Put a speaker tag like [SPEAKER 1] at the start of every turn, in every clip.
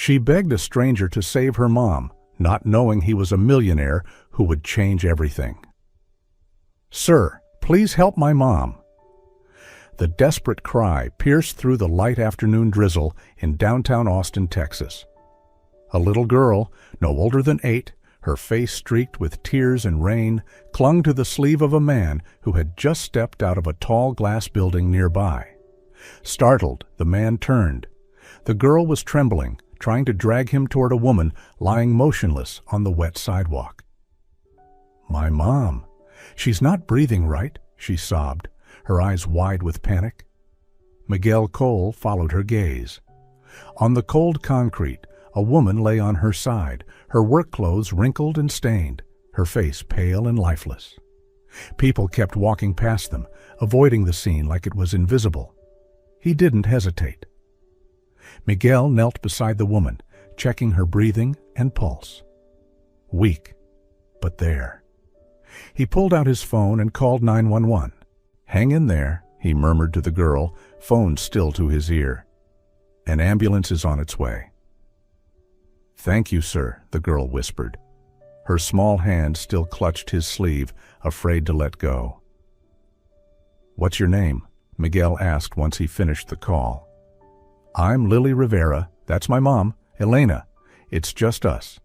[SPEAKER 1] She begged a stranger to save her mom, not knowing he was a millionaire who would change everything. "Sir, please help my mom." The desperate cry pierced through the light afternoon drizzle in downtown Austin, Texas. A little girl, no older than 8, her face streaked with tears and rain, clung to the sleeve of a man who had just stepped out of a tall glass building nearby. Startled, the man turned. The girl was trembling, trying to drag him toward a woman lying motionless on the wet sidewalk. "My mom. She's not breathing right," she sobbed, her eyes wide with panic. Miguel Cole followed her gaze. On the cold concrete, a woman lay on her side, her work clothes wrinkled and stained, her face pale and lifeless. People kept walking past them, avoiding the scene like it was invisible. He didn't hesitate. Miguel knelt beside the woman, checking her breathing and pulse. Weak, but there. He pulled out his phone and called 911. "Hang in there," he murmured to the girl, phone still to his ear. "An ambulance is on its way." "Thank you, sir," the girl whispered. Her small hand still clutched his sleeve, afraid to let go. "What's your name?" Miguel asked once he finished the call. "I'm Lily Rivera. That's my mom, Elena. It's just us."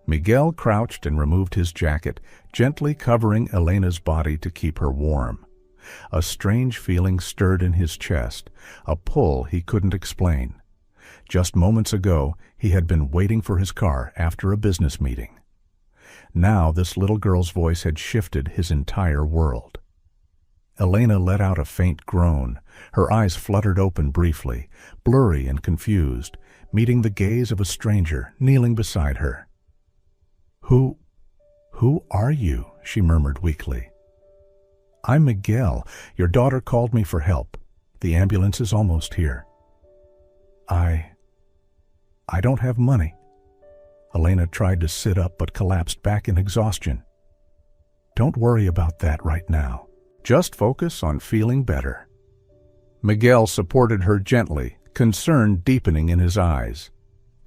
[SPEAKER 1] Miguel crouched and removed his jacket, gently covering Elena's body to keep her warm. A strange feeling stirred in his chest, a pull he couldn't explain. Just moments ago, he had been waiting for his car after a business meeting. Now this little girl's voice had shifted his entire world. Elena let out a faint groan. Her eyes fluttered open briefly, blurry and confused, meeting the gaze of a stranger kneeling beside her. Who are you?" she murmured weakly. "I'm Miguel. Your daughter called me for help. The ambulance is almost here." I don't have money." Elena tried to sit up but collapsed back in exhaustion. "Don't worry about that right now. Just focus on feeling better." Miguel supported her gently, concern deepening in his eyes.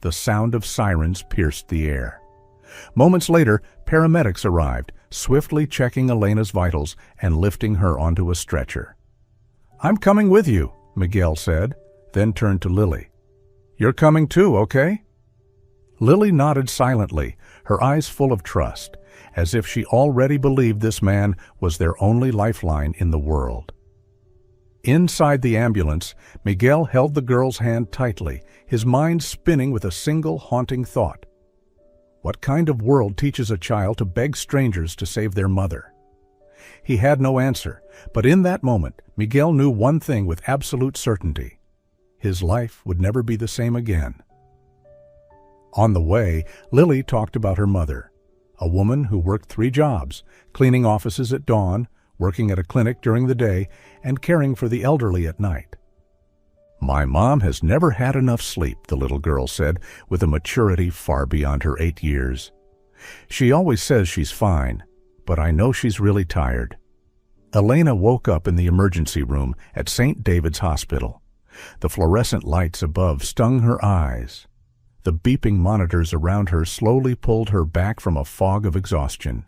[SPEAKER 1] The sound of sirens pierced the air. Moments later, paramedics arrived, swiftly checking Elena's vitals and lifting her onto a stretcher. "I'm coming with you," Miguel said, then turned to Lily. "You're coming too, okay?" Lily nodded silently, her eyes full of trust, as if she already believed this man was their only lifeline in the world. Inside the ambulance, Miguel held the girl's hand tightly, his mind spinning with a single haunting thought. What kind of world teaches a child to beg strangers to save their mother? He had no answer, but in that moment, Miguel knew one thing with absolute certainty. His life would never be the same again. On the way, Lily talked about her mother, a woman who worked 3 jobs, cleaning offices at dawn, working at a clinic during the day, and caring for the elderly at night. "My mom has never had enough sleep," the little girl said, with a maturity far beyond her 8 years. "She always says she's fine, but I know she's really tired." Elena woke up in the emergency room at St. David's Hospital. The fluorescent lights above stung her eyes. The beeping monitors around her slowly pulled her back from a fog of exhaustion.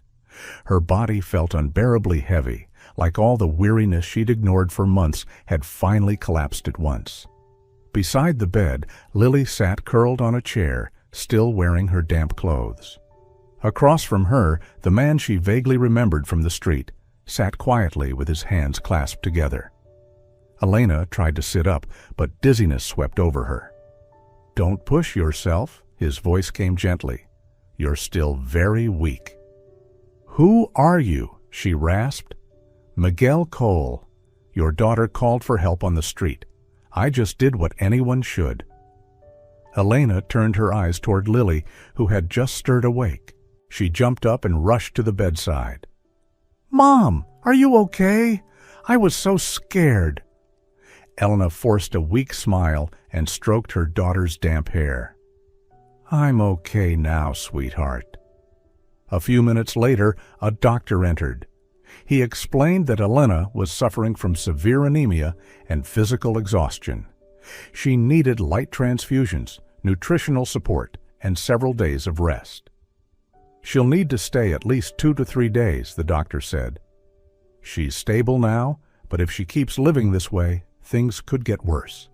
[SPEAKER 1] Her body felt unbearably heavy, like all the weariness she'd ignored for months had finally collapsed at once. Beside the bed, Lily sat curled on a chair, still wearing her damp clothes. Across from her, the man she vaguely remembered from the street sat quietly with his hands clasped together. Elena tried to sit up, but dizziness swept over her. "Don't push yourself," his voice came gently. "You're still very weak." "Who are you?" she rasped. "Miguel Cole. Your daughter called for help on the street. I just did what anyone should." Elena turned her eyes toward Lily, who had just stirred awake. She jumped up and rushed to the bedside. "Mom, are you okay? I was so scared." Elena forced a weak smile and stroked her daughter's damp hair. "I'm okay now, sweetheart." A few minutes later, a doctor entered. He explained that Elena was suffering from severe anemia and physical exhaustion. She needed light transfusions, nutritional support, and several days of rest. She'll need to stay at least 2 to 3 days, the doctor said. She's stable now, but if she keeps living this way, things could get worse.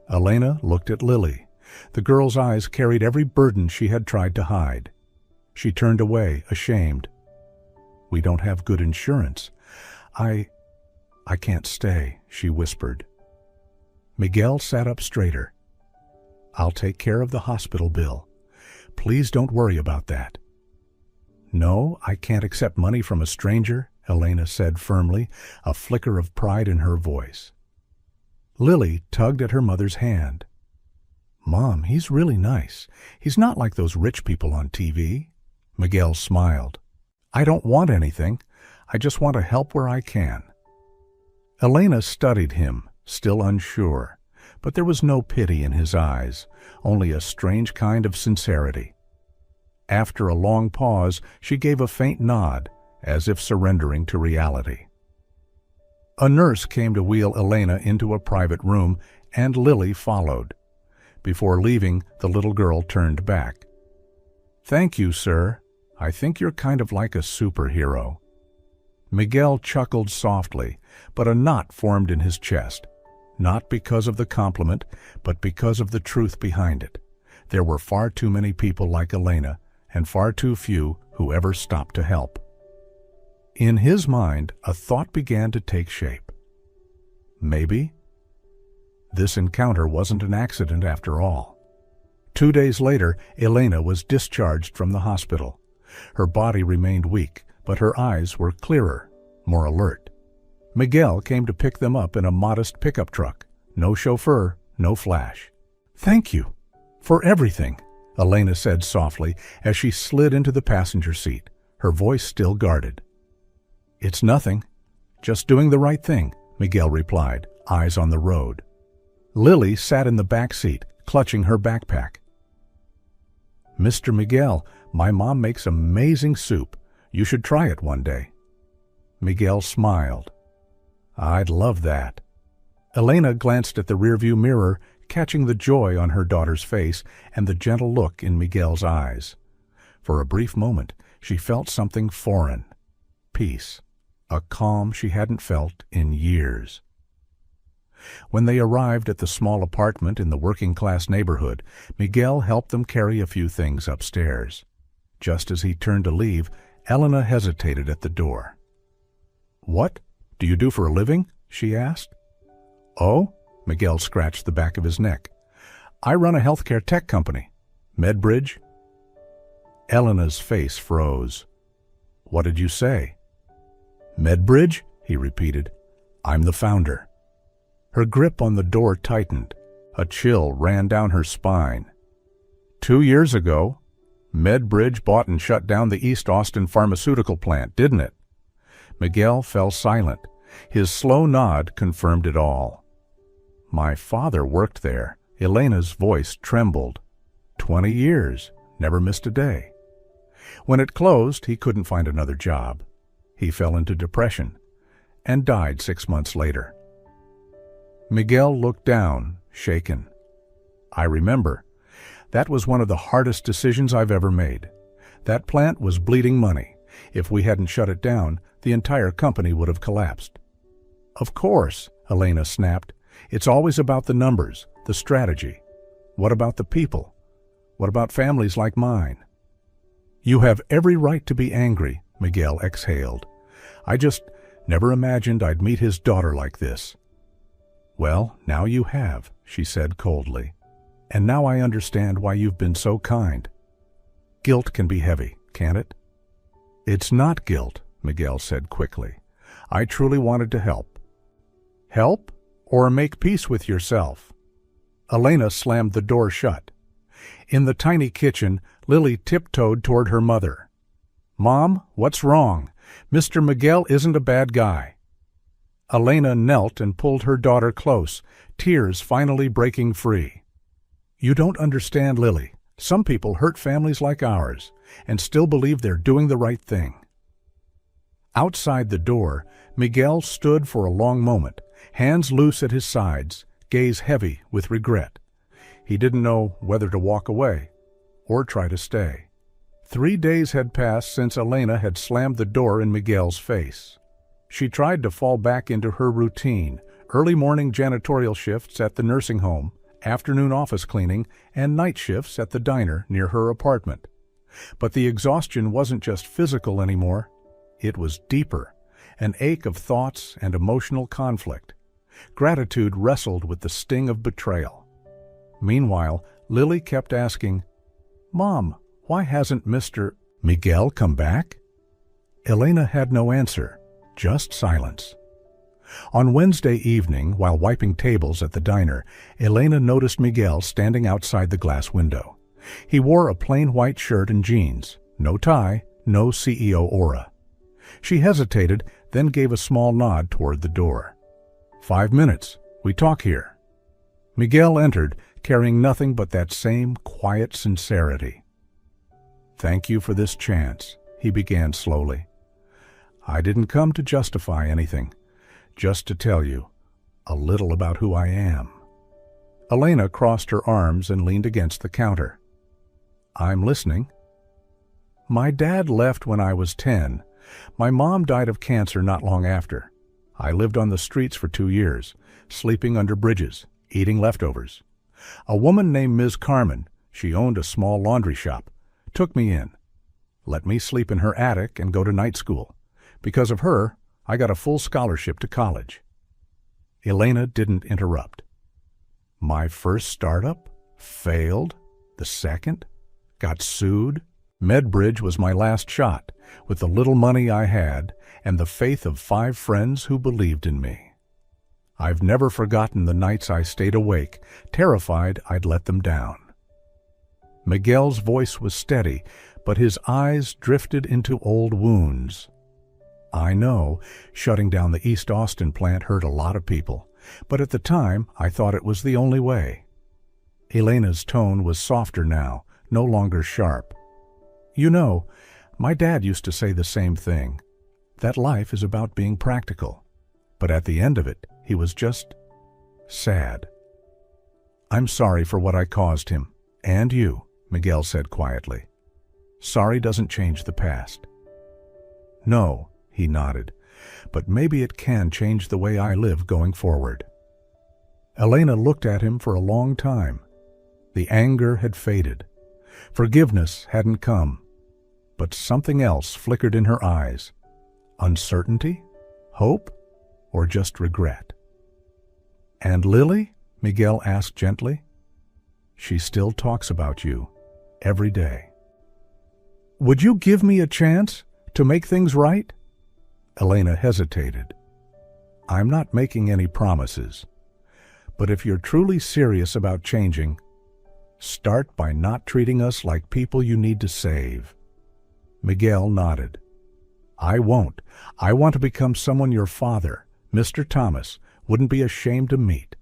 [SPEAKER 1] Elena looked at Lily. The girl's eyes carried every burden she had tried to hide. She turned away, ashamed. "We don't have good insurance. I can't stay," she whispered. Miguel sat up straighter. "I'll take care of the hospital bill. Please don't worry about that." "No, I can't accept money from a stranger," Elena said firmly, a flicker of pride in her voice. Lily tugged at her mother's hand. "Mom, he's really nice. He's not like those rich people on TV." Miguel smiled. "I don't want anything. I just want to help where I can." Elena studied him, still unsure, but there was no pity in his eyes, only a strange kind of sincerity. After a long pause, she gave a faint nod, as if surrendering to reality. A nurse came to wheel Elena into a private room, and Lily followed. Before leaving, the little girl turned back. "Thank you, sir. I think you're kind of like a superhero." Miguel chuckled softly, but a knot formed in his chest, not because of the compliment, but because of the truth behind it. There were far too many people like Elena, and far too few who ever stopped to help. In his mind, a thought began to take shape. Maybe this encounter wasn't an accident after all. 2 days later, Elena was discharged from the hospital. Her body remained weak, but her eyes were clearer, more alert. Miguel came to pick them up in a modest pickup truck. No chauffeur, no flash. "Thank you for everything," Elena said softly as she slid into the passenger seat, her voice still guarded. "It's nothing. Just doing the right thing," Miguel replied, eyes on the road. Lily sat in the back seat, clutching her backpack. "Mr. Miguel, my mom makes amazing soup. You should try it one day." Miguel smiled. "I'd love that." Elena glanced at the rearview mirror, catching the joy on her daughter's face and the gentle look in Miguel's eyes. For a brief moment, she felt something foreign. Peace. A calm she hadn't felt in years. When they arrived at the small apartment in the working-class neighborhood, Miguel helped them carry a few things upstairs. Just as he turned to leave, Elena hesitated at the door. "What do you do for a living?" she asked. "Oh?" Miguel scratched the back of his neck. "I run a healthcare tech company. MedBridge." Elena's face froze. "What did you say?" "MedBridge?" he repeated. "I'm the founder." Her grip on the door tightened. A chill ran down her spine. 2 years ago, MedBridge bought and shut down the East Austin pharmaceutical plant, didn't it? Miguel fell silent. His slow nod confirmed it all. "My father worked there." Elena's voice trembled. 20 years, never missed a day. When it closed, he couldn't find another job. He fell into depression and died 6 months later. Miguel looked down, shaken. "I remember. That was one of the hardest decisions I've ever made. That plant was bleeding money. If we hadn't shut it down, the entire company would have collapsed." "Of course," Elena snapped. "It's always about the numbers, the strategy. What about the people? What about families like mine?" "You have every right to be angry," Miguel exhaled. "I just never imagined I'd meet his daughter like this." "Well, now you have," she said coldly. "And now I understand why you've been so kind. Guilt can be heavy, can't it?" "It's not guilt," Miguel said quickly. "I truly wanted to help." "Help? Or make peace with yourself?" Elena slammed the door shut. In the tiny kitchen, Lily tiptoed toward her mother. "Mom, what's wrong? Mr. Miguel isn't a bad guy." Elena knelt and pulled her daughter close, tears finally breaking free. "You don't understand, Lily. Some people hurt families like ours and still believe they're doing the right thing." Outside the door, Miguel stood for a long moment, hands loose at his sides, gaze heavy with regret. He didn't know whether to walk away or try to stay. 3 days had passed since Elena had slammed the door in Miguel's face. She tried to fall back into her routine, early morning janitorial shifts at the nursing home, afternoon office cleaning, and night shifts at the diner near her apartment. But the exhaustion wasn't just physical anymore. It was deeper, an ache of thoughts and emotional conflict. Gratitude wrestled with the sting of betrayal. Meanwhile, Lily kept asking, "Mom, why hasn't Mr. Miguel come back?" Elena had no answer, just silence. On Wednesday evening, while wiping tables at the diner, Elena noticed Miguel standing outside the glass window. He wore a plain white shirt and jeans, no tie, no CEO aura. She hesitated, then gave a small nod toward the door. 5 minutes. We talk here." Miguel entered, carrying nothing but that same quiet sincerity. "Thank you for this chance," he began slowly. "I didn't come to justify anything, just to tell you a little about who I am." Elena crossed her arms and leaned against the counter. "I'm listening." "My dad left when I was 10. My mom died of cancer not long after. I lived on the streets for 2 years, sleeping under bridges, eating leftovers. A woman named Ms. Carmen, she owned a small laundry shop, took me in, let me sleep in her attic and go to night school. Because of her, I got a full scholarship to college." Elena didn't interrupt. "My first startup? Failed? The second? Got sued? Medbridge was my last shot, with the little money I had and the faith of 5 friends who believed in me. I've never forgotten the nights I stayed awake, terrified I'd let them down." Miguel's voice was steady, but his eyes drifted into old wounds. "I know, shutting down the East Austin plant hurt a lot of people, but at the time I thought it was the only way." Elena's tone was softer now, no longer sharp. "You know, my dad used to say the same thing, that life is about being practical. But at the end of it, he was just sad." "I'm sorry for what I caused him, and you," Miguel said quietly. "Sorry doesn't change the past." "No," he nodded, "but maybe it can change the way I live going forward." Elena looked at him for a long time. The anger had faded. Forgiveness hadn't come. But something else flickered in her eyes. Uncertainty? Hope? Or just regret? "And Lily?" Miguel asked gently. "She still talks about you, every day." "Would you give me a chance to make things right?" Elena hesitated. "I'm not making any promises. But if you're truly serious about changing, start by not treating us like people you need to save." Miguel nodded. "I won't. I want to become someone your father, Mr. Thomas, wouldn't be ashamed to meet."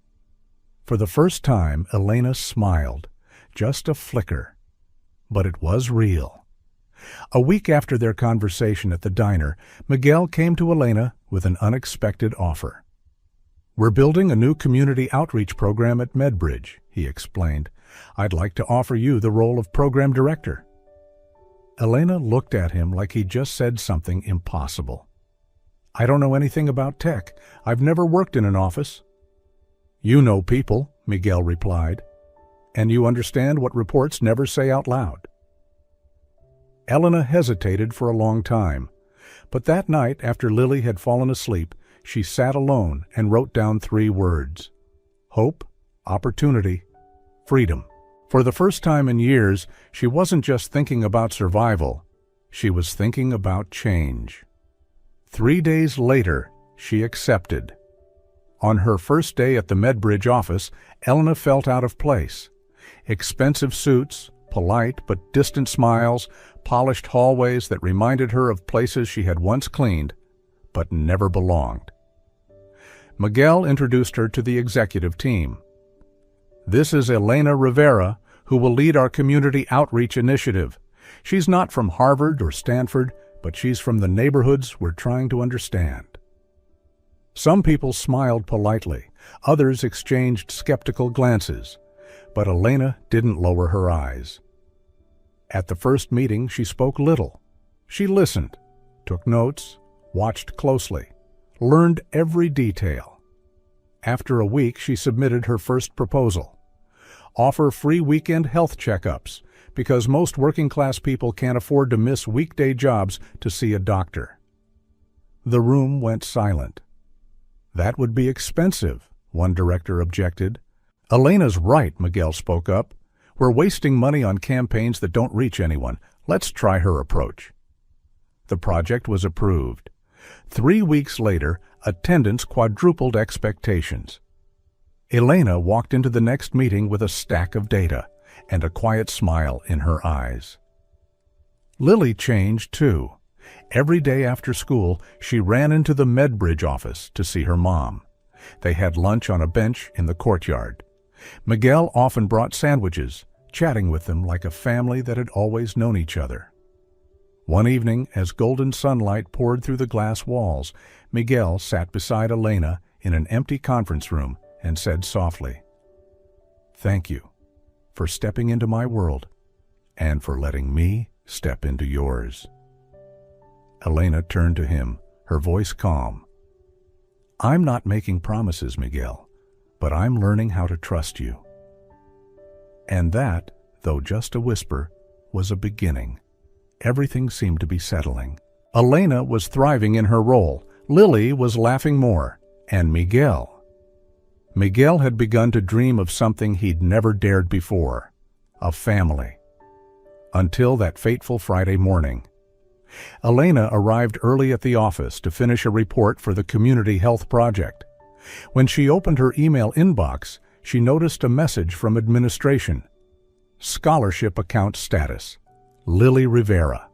[SPEAKER 1] For the first time, Elena smiled, just a flicker. But it was real. A week after their conversation at the diner, Miguel came to Elena with an unexpected offer. "We're building a new community outreach program at Medbridge," he explained. "I'd like to offer you the role of program director." Elena looked at him like he just said something impossible. "I don't know anything about tech. I've never worked in an office." "You know people," Miguel replied, "and you understand what reports never say out loud." Elena hesitated for a long time, but that night, after Lily had fallen asleep, she sat alone and wrote down 3 words: hope, opportunity, freedom. For the first time in years, she wasn't just thinking about survival, she was thinking about change. 3 days later, she accepted. On her first day at the Medbridge office, Elena felt out of place. Expensive suits, polite but distant smiles, polished hallways that reminded her of places she had once cleaned, but never belonged. Miguel introduced her to the executive team. "This is Elena Rivera, who will lead our community outreach initiative. She's not from Harvard or Stanford, but she's from the neighborhoods we're trying to understand." Some people smiled politely, others exchanged skeptical glances. But Elena didn't lower her eyes. At the first meeting, she spoke little. She listened, took notes, watched closely, learned every detail. After a week, she submitted her first proposal. Offer free weekend health checkups, because most working-class people can't afford to miss weekday jobs to see a doctor. The room went silent. That would be expensive, one director objected. Elena's right, Miguel spoke up. We're wasting money on campaigns that don't reach anyone. Let's try her approach. The project was approved. 3 weeks later, attendance quadrupled expectations. Elena walked into the next meeting with a stack of data and a quiet smile in her eyes. Lily changed too. Every day after school, she ran into the Medbridge office to see her mom. They had lunch on a bench in the courtyard. Miguel often brought sandwiches, chatting with them like a family that had always known each other. One evening, as golden sunlight poured through the glass walls, Miguel sat beside Elena in an empty conference room and said softly, "Thank you for stepping into my world and for letting me step into yours." Elena turned to him, her voice calm. "I'm not making promises, Miguel, but I'm learning how to trust you." And that, though just a whisper, was a beginning. Everything seemed to be settling. Elena was thriving in her role, Lily was laughing more, and Miguel had begun to dream of something he'd never dared before, a family. Until that fateful Friday morning. Elena arrived early at the office to finish a report for the Community Health Project. When she opened her email inbox, she noticed a message from administration. Scholarship account status. Lily Rivera.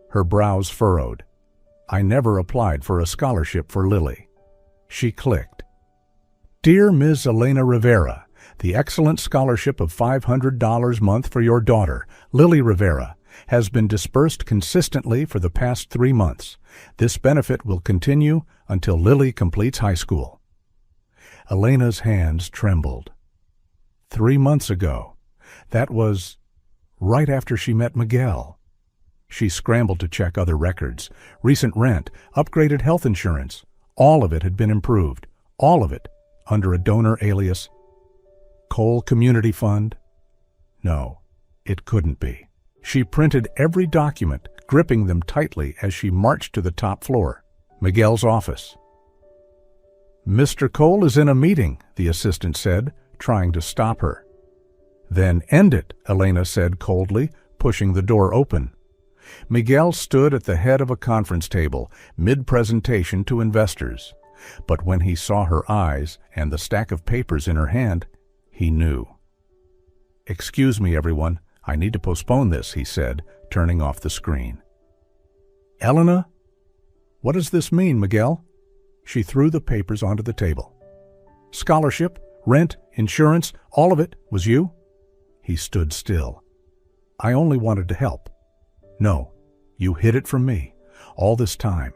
[SPEAKER 1] Her brows furrowed. I never applied for a scholarship for Lily. She clicked. Dear Ms. Elena Rivera, the excellent scholarship of $500 a month for your daughter, Lily Rivera, has been dispersed consistently for the past 3 months. This benefit will continue until Lily completes high school. Elena's hands trembled. 3 months ago. That was right after she met Miguel. She scrambled to check other records, recent rent, upgraded health insurance. All of it had been improved, all of it under a donor alias. Cole Community Fund? No, it couldn't be. She printed every document, gripping them tightly as she marched to the top floor, Miguel's office. Mr. Cole is in a meeting, the assistant said, trying to stop her. Then end it, Elena said coldly, pushing the door open. Miguel stood at the head of a conference table, mid-presentation to investors. But when he saw her eyes and the stack of papers in her hand, he knew. Excuse me, everyone. I need to postpone this, he said, turning off the screen. Elena? What does this mean, Miguel? She threw the papers onto the table. Scholarship, rent, insurance, all of it was you? He stood still. I only wanted to help. No, you hid it from me, all this time,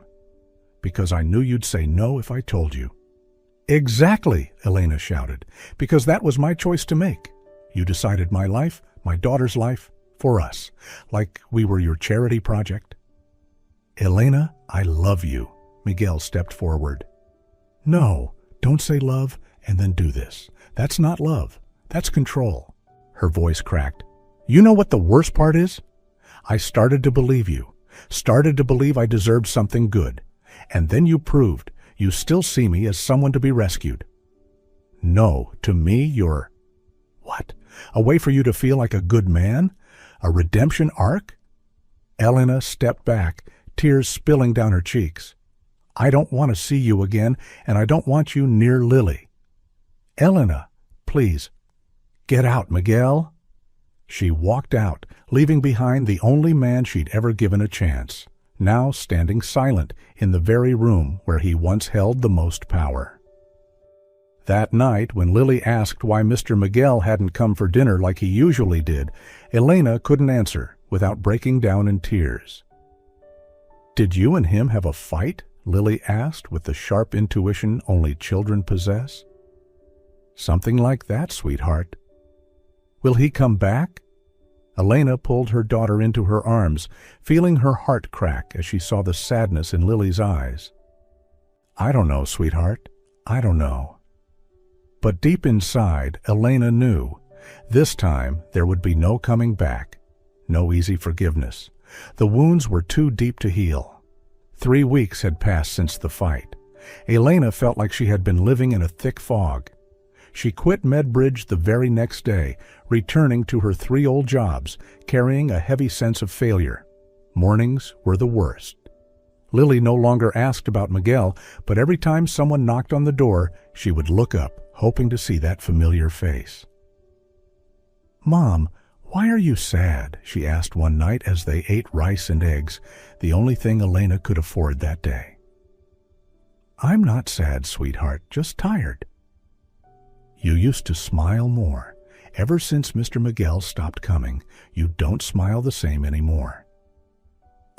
[SPEAKER 1] because I knew you'd say no if I told you. Exactly, Elena shouted, because that was my choice to make. You decided my life, my daughter's life, for us, like we were your charity project. Elena, I love you. Miguel stepped forward. No, don't say love and then do this. That's not love. That's control. Her voice cracked. You know what the worst part is? I started to believe you, started to believe I deserved something good. And then you proved you still see me as someone to be rescued. No, to me you're... What? A way for you to feel like a good man? A redemption arc? Elena stepped back, tears spilling down her cheeks. I don't want to see you again, and I don't want you near Lily. Elena, please, get out, Miguel. She walked out, leaving behind the only man she'd ever given a chance, now standing silent in the very room where he once held the most power. That night, when Lily asked why Mr. Miguel hadn't come for dinner like he usually did, Elena couldn't answer without breaking down in tears. Did you and him have a fight? Lily asked with the sharp intuition only children possess. Something like that, sweetheart. Will he come back? Elena pulled her daughter into her arms, feeling her heart crack as she saw the sadness in Lily's eyes. I don't know, sweetheart. I don't know. But deep inside, Elena knew. This time, there would be no coming back. No easy forgiveness. The wounds were too deep to heal. 3 weeks had passed since the fight. Elena felt like she had been living in a thick fog. She quit Medbridge the very next day, returning to her 3 old jobs, carrying a heavy sense of failure. Mornings were the worst. Lily no longer asked about Miguel, but every time someone knocked on the door, she would look up, hoping to see that familiar face. "Mom, why are you sad?" she asked one night as they ate rice and eggs, the only thing Elena could afford that day. "I'm not sad, sweetheart, just tired." "You used to smile more. Ever since Mr. Miguel stopped coming, you don't smile the same anymore."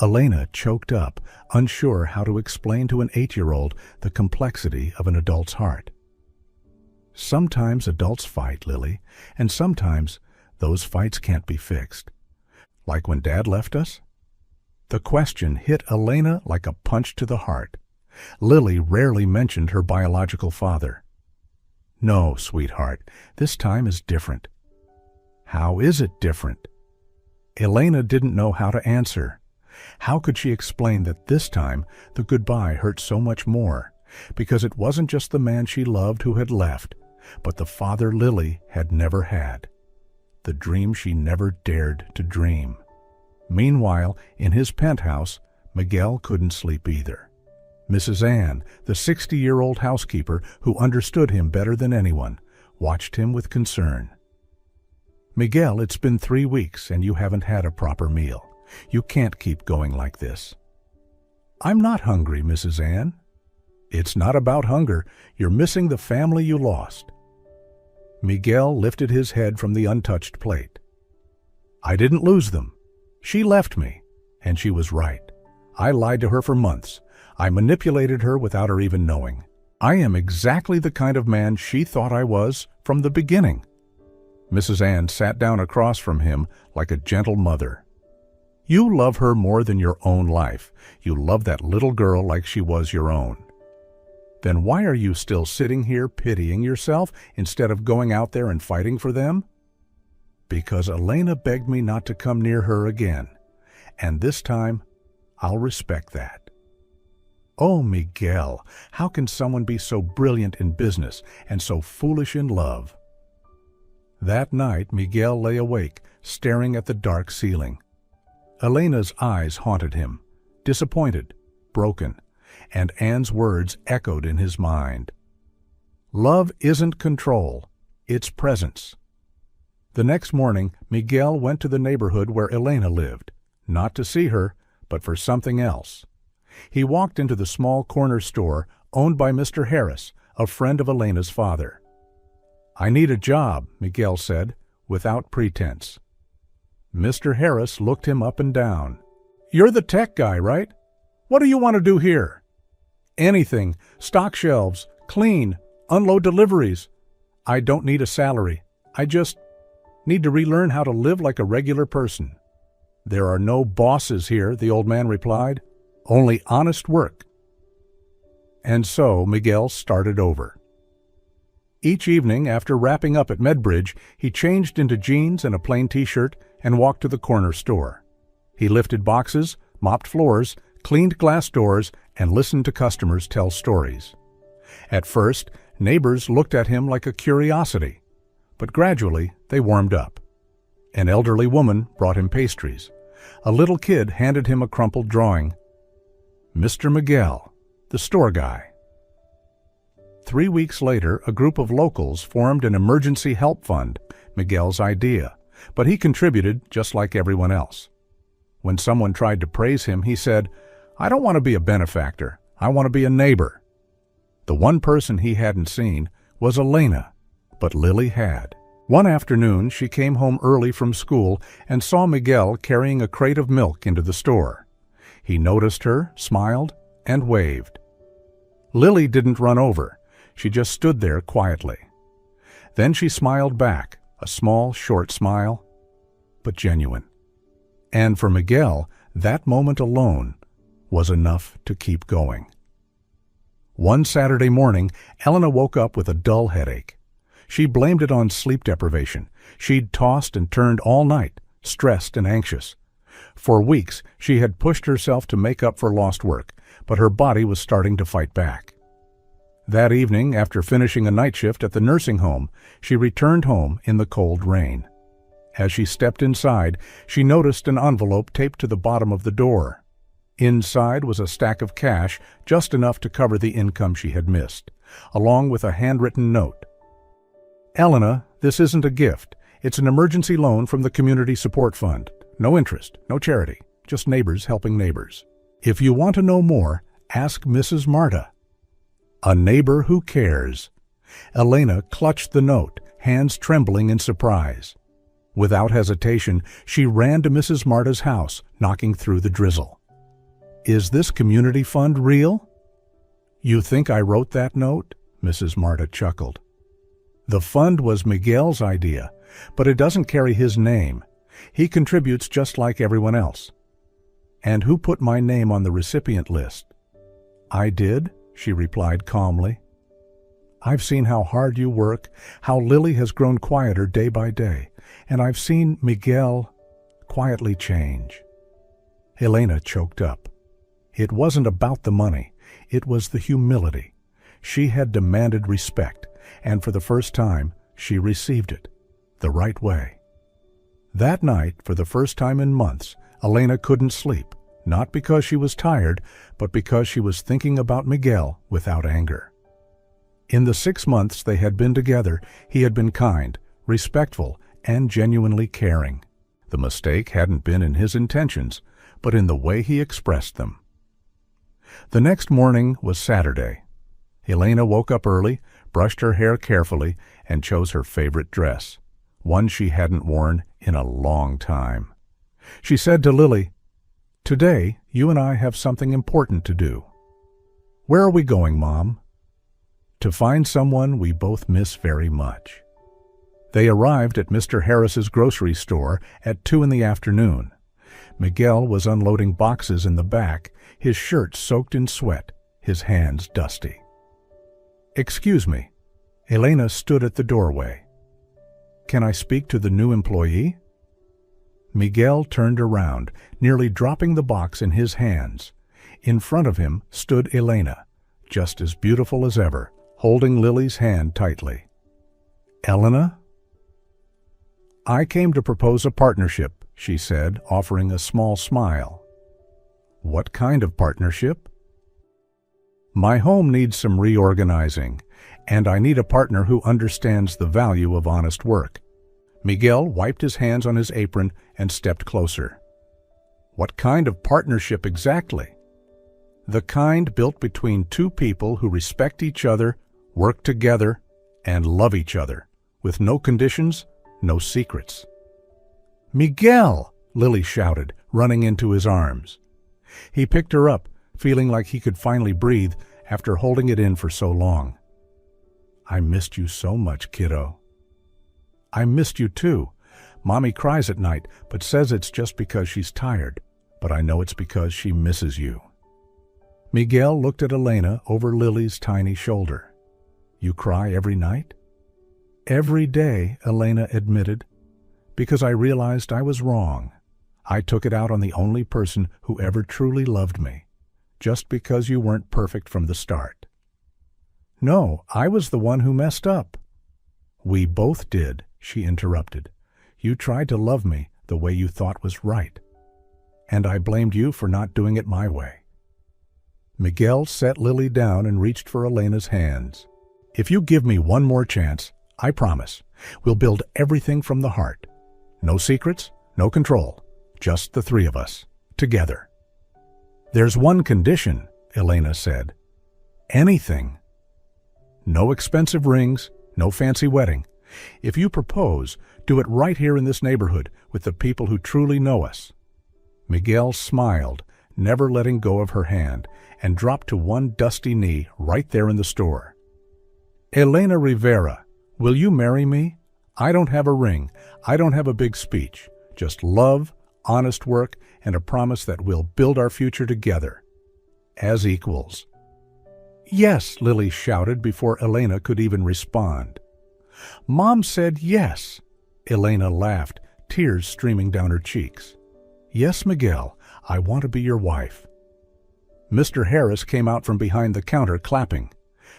[SPEAKER 1] Elena choked up, unsure how to explain to an 8-year-old the complexity of an adult's heart. "Sometimes adults fight, Lily, and sometimes those fights can't be fixed. Like when Dad left us?" The question hit Elena like a punch to the heart. Lily rarely mentioned her biological father. "No, sweetheart, this time is different." "How is it different?" Elena didn't know how to answer. How could she explain that this time the goodbye hurt so much more? Because it wasn't just the man she loved who had left, but the father Lily had never had. The dream she never dared to dream. Meanwhile, in his penthouse, Miguel couldn't sleep either. Mrs. Ann, the 60-year-old housekeeper who understood him better than anyone, watched him with concern. "Miguel, it's been 3 weeks and you haven't had a proper meal. You can't keep going like this." "I'm not hungry, Mrs. Ann." "It's not about hunger. You're missing the family you lost." Miguel lifted his head from the untouched plate. "I didn't lose them. She left me, and she was right. I lied to her for months. I manipulated her without her even knowing. I am exactly the kind of man she thought I was from the beginning." Mrs. Ann sat down across from him like a gentle mother. "You love her more than your own life. You love that little girl like she was your own. Then why are you still sitting here pitying yourself instead of going out there and fighting for them?" "Because Elena begged me not to come near her again. And this time, I'll respect that." "Oh, Miguel, how can someone be so brilliant in business and so foolish in love?" That night, Miguel lay awake, staring at the dark ceiling. Elena's eyes haunted him, disappointed, broken, and Anne's words echoed in his mind. Love isn't control, it's presence. The next morning, Miguel went to the neighborhood where Elena lived, not to see her, but for something else. He walked into the small corner store owned by Mr. Harris, a friend of Elena's father. "I need a job," Miguel said, without pretense. Mr. Harris looked him up and down. "You're the tech guy, right? What do you want to do here?" "Anything. Stock shelves, clean, unload deliveries. I don't need a salary. I just need to relearn how to live like a regular person." "There are no bosses here," the old man replied. "Only honest work." And so Miguel started over. Each evening, after wrapping up at Medbridge, he changed into jeans and a plain t-shirt and walked to the corner store. He lifted boxes, mopped floors, cleaned glass doors, and listened to customers tell stories. At first, neighbors looked at him like a curiosity, but gradually they warmed up. An elderly woman brought him pastries. A little kid handed him a crumpled drawing. Mr. Miguel, the store guy. 3 weeks later, a group of locals formed an emergency help fund, Miguel's idea, but he contributed just like everyone else. When someone tried to praise him, he said, "I don't want to be a benefactor. I want to be a neighbor." The one person he hadn't seen was Elena, but Lily had. One afternoon, she came home early from school and saw Miguel carrying a crate of milk into the store. He noticed her, smiled, and waved. Lily didn't run over. She just stood there quietly. Then she smiled back, A small, short smile, but genuine. And for Miguel, that moment alone was enough to keep going. One Saturday morning, Elena woke up with a dull headache. She blamed it on sleep deprivation. She'd tossed and turned all night, stressed and anxious. For weeks, she had pushed herself to make up for lost work, but her body was starting to fight back. That evening, after finishing a night shift at the nursing home, she returned home in the cold rain. As she stepped inside, she noticed an envelope taped to the bottom of the door. Inside was a stack of cash, just enough to cover the income she had missed, along with a handwritten note. "Elena, this isn't a gift. It's an emergency loan from the Community Support Fund. No interest, no charity, just neighbors helping neighbors. If you want to know more, ask Mrs. Marta." A neighbor who cares. Elena clutched the note, hands trembling in surprise. Without hesitation, she ran to Mrs. Marta's house, knocking through the drizzle. "Is this community fund real?" "You think I wrote that note?" Mrs. Marta chuckled. "The fund was Miguel's idea, but it doesn't carry his name. He contributes just like everyone else." "And who put my name on the recipient list?" "I did," she replied calmly. "I've seen how hard you work, how Lily has grown quieter day by day, and I've seen Miguel quietly change." Elena choked up. It wasn't about the money, it was the humility. She had demanded respect, and for the first time, she received it the right way. That night, for the first time in months, Elena couldn't sleep, not because she was tired, but because she was thinking about Miguel without anger. In the 6 months they had been together, he had been kind, respectful, and genuinely caring. The mistake hadn't been in his intentions, but in the way he expressed them. The next morning was Saturday. Elena woke up early, brushed her hair carefully, and chose her favorite dress, one she hadn't worn in a long time. She said to Lily, "Today, you and I have something important to do." "Where are we going, Mom?" "To find someone we both miss very much." They arrived at Mr. Harris's grocery store at 2 in the afternoon. Miguel was unloading boxes in the back, his shirt soaked in sweat, his hands dusty. "Excuse me." Elena stood at the doorway. "Can I speak to the new employee?" Miguel turned around, nearly dropping the box in his hands. In front of him stood Elena, just as beautiful as ever, holding Lily's hand tightly. "Elena?" "I came to propose a partnership," she said, offering a small smile. "What kind of partnership?" "My home needs some reorganizing, and I need a partner who understands the value of honest work." Miguel wiped his hands on his apron and stepped closer. "What kind of partnership exactly?" "The kind built between two people who respect each other, work together, and love each other, with no conditions, no secrets." "Miguel!" Lily shouted, running into his arms. He picked her up, feeling like he could finally breathe after holding it in for so long. "I missed you so much, kiddo." "I missed you too. Mommy cries at night, but says it's just because she's tired, but I know it's because she misses you." Miguel looked at Elena over Lily's tiny shoulder. "You cry every night?" "Every day," Elena admitted, "because I realized I was wrong. I took it out on the only person who ever truly loved me, just because you weren't perfect from the start." "No, I was the one who messed up." "We both did," she interrupted. "You tried to love me the way you thought was right, and I blamed you for not doing it my way." Miguel set Lily down and reached for Elena's hands. "If you give me one more chance, I promise, we'll build everything from the heart. No secrets, no control, just the three of us, together." "There's one condition," Elena said. "Anything." "No expensive rings, no fancy wedding. If you propose, do it right here in this neighborhood with the people who truly know us." Miguel smiled, never letting go of her hand, and dropped to one dusty knee right there in the store. "Elena Rivera, will you marry me? I don't have a ring. I don't have a big speech. Just love, honest work, and a promise that we'll build our future together. As equals." "Yes," Lily shouted before Elena could even respond. "Mom said yes." Elena laughed, tears streaming down her cheeks. "Yes, Miguel, I want to be your wife." Mr. Harris came out from behind the counter clapping.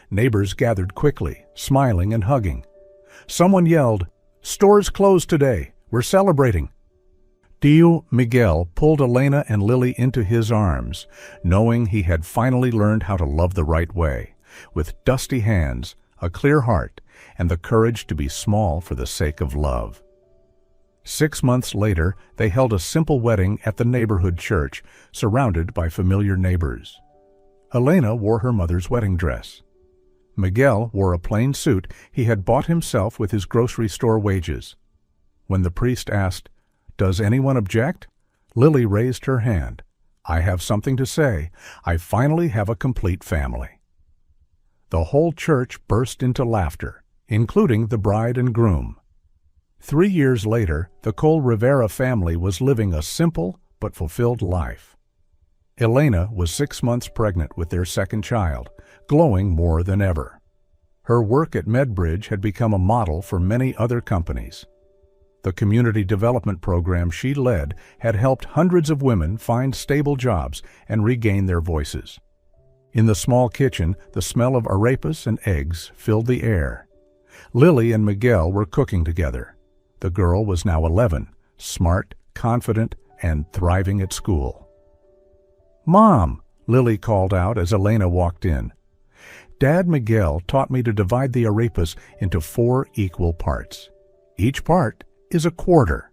[SPEAKER 1] Neighbors gathered quickly, smiling and hugging. Someone yelled, "Store's closed today. We're celebrating." Tío Miguel pulled Elena and Lily into his arms, knowing he had finally learned how to love the right way, with dusty hands, a clear heart, and the courage to be small for the sake of love. 6 months later, they held a simple wedding at the neighborhood church, surrounded by familiar neighbors. Elena wore her mother's wedding dress. Miguel wore a plain suit he had bought himself with his grocery store wages. When the priest asked, "Does anyone object?" Lily raised her hand. "I have something to say. I finally have a complete family." The whole church burst into laughter, including the bride and groom. 3 years later, the Cole Rivera family was living a simple but fulfilled life. Elena was 6 months pregnant with their second child, glowing more than ever. Her work at MedBridge had become a model for many other companies. The community development program she led had helped hundreds of women find stable jobs and regain their voices. In the small kitchen, the smell of arepas and eggs filled the air. Lily and Miguel were cooking together. The girl was now 11, smart, confident, and thriving at school. "Mom," Lily called out as Elena walked in. "Dad Miguel taught me to divide the arepas into 4 equal parts. Each part is a quarter."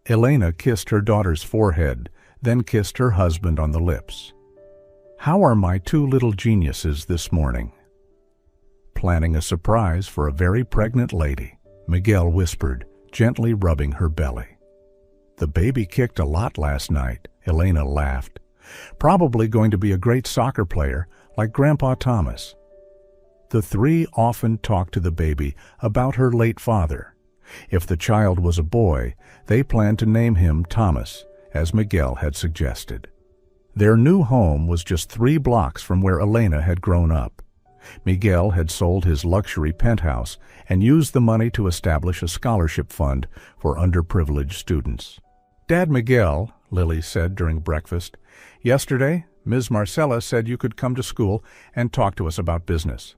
[SPEAKER 1] Elena kissed her daughter's forehead, then kissed her husband on the lips. "How are my 2 little geniuses this morning?" "Planning a surprise for a very pregnant lady," Miguel whispered, gently rubbing her belly. "The baby kicked a lot last night," Elena laughed. "Probably going to be a great soccer player like Grandpa Thomas." The 3 often talked to the baby about her late father. If the child was a boy, they planned to name him Thomas, as Miguel had suggested. Their new home was just 3 blocks from where Elena had grown up. Miguel had sold his luxury penthouse and used the money to establish a scholarship fund for underprivileged students. "Dad Miguel," Lily said during breakfast, "yesterday, Ms. Marcella said you could come to school and talk to us about business."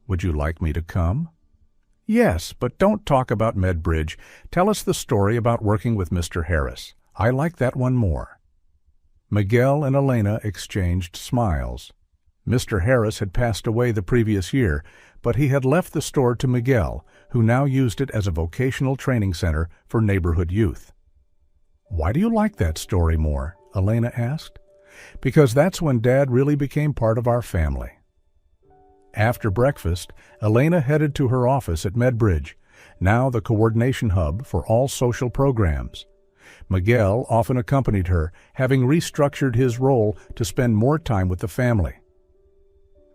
[SPEAKER 1] "Would you like me to come?" "Yes, but don't talk about MedBridge. Tell us the story about working with Mr. Harris. I like that one more." Miguel and Elena exchanged smiles. Mr. Harris had passed away the previous year, but he had left the store to Miguel, who now used it as a vocational training center for neighborhood youth. "Why do you like that story more?" Elena asked. "Because that's when Dad really became part of our family." After breakfast, Elena headed to her office at MedBridge, now the coordination hub for all social programs. Miguel often accompanied her, having restructured his role to spend more time with the family.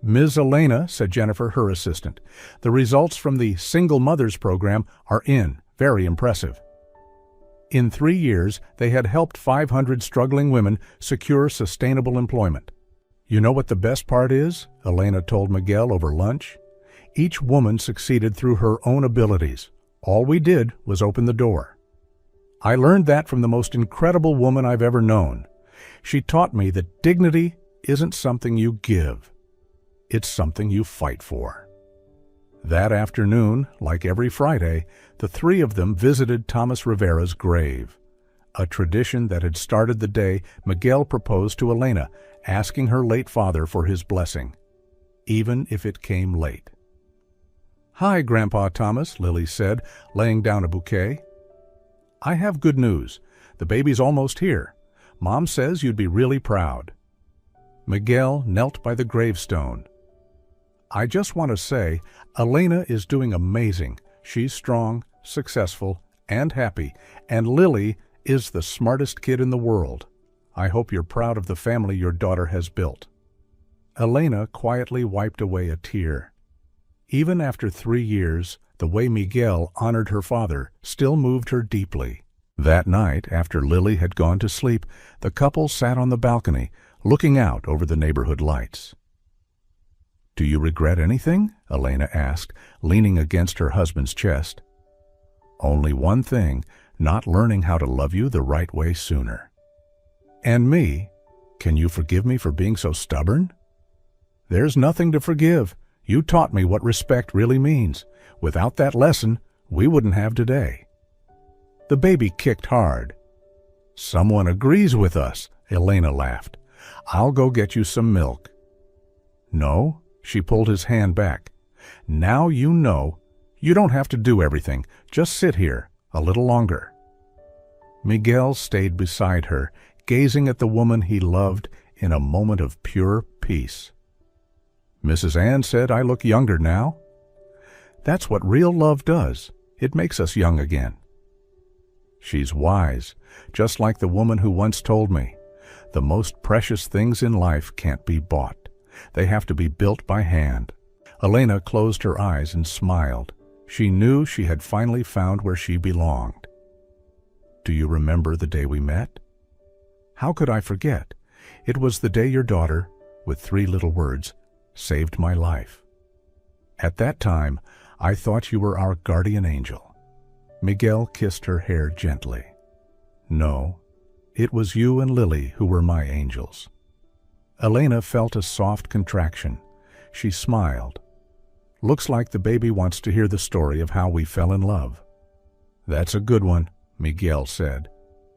[SPEAKER 1] "Ms. Elena," said Jennifer, her assistant, "the results from the Single Mothers program are in. Very impressive." In 3 years, they had helped 500 struggling women secure sustainable employment. "You know what the best part is?" Elena told Miguel over lunch. "Each woman succeeded through her own abilities. All we did was open the door. I learned that from the most incredible woman I've ever known. She taught me that dignity isn't something you give. It's something you fight for." That afternoon, like every Friday, the 3 of them visited Thomas Rivera's grave, a tradition that had started the day Miguel proposed to Elena, asking her late father for his blessing, even if it came late. "Hi, Grandpa Thomas," Lily said, laying down a bouquet. "I have good news. The baby's almost here. Mom says you'd be really proud." Miguel knelt by the gravestone. "I just want to say, Elena is doing amazing. She's strong, successful, and happy, and Lily is the smartest kid in the world. I hope you're proud of the family your daughter has built." Elena quietly wiped away a tear. Even after 3 years, the way Miguel honored her father still moved her deeply. That night, after Lily had gone to sleep, the couple sat on the balcony, looking out over the neighborhood lights. "Do you regret anything?" Elena asked, leaning against her husband's chest. "Only one thing, not learning how to love you the right way sooner." "And me? Can you forgive me for being so stubborn?" "There's nothing to forgive. You taught me what respect really means. Without that lesson, we wouldn't have today." The baby kicked hard. "Someone agrees with us," Elena laughed. "I'll go get you some milk." "No," she pulled his hand back. "Now you know. You don't have to do everything. Just sit here a little longer." Miguel stayed beside her, gazing at the woman he loved in a moment of pure peace. "Mrs. Ann said I look younger now." "That's what real love does. It makes us young again." "She's wise, just like the woman who once told me, the most precious things in life can't be bought. They have to be built by hand." Elena closed her eyes and smiled. She knew she had finally found where she belonged. "Do you remember the day we met?" "How could I forget? It was the day your daughter, with 3 little words, saved my life. At that time, I thought you were our guardian angel." Miguel kissed her hair gently. "No, it was you and Lily who were my angels." Elena felt a soft contraction. She smiled. "Looks like the baby wants to hear the story of how we fell in love." "That's a good one," Miguel said.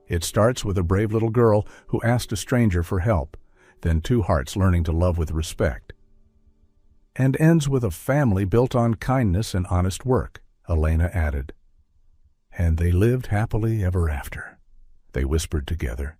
[SPEAKER 1] "It starts with a brave little girl who asked a stranger for help, then 2 hearts learning to love with respect." "And ends with a family built on kindness and honest work," Elena added. "And they lived happily ever after," they whispered together.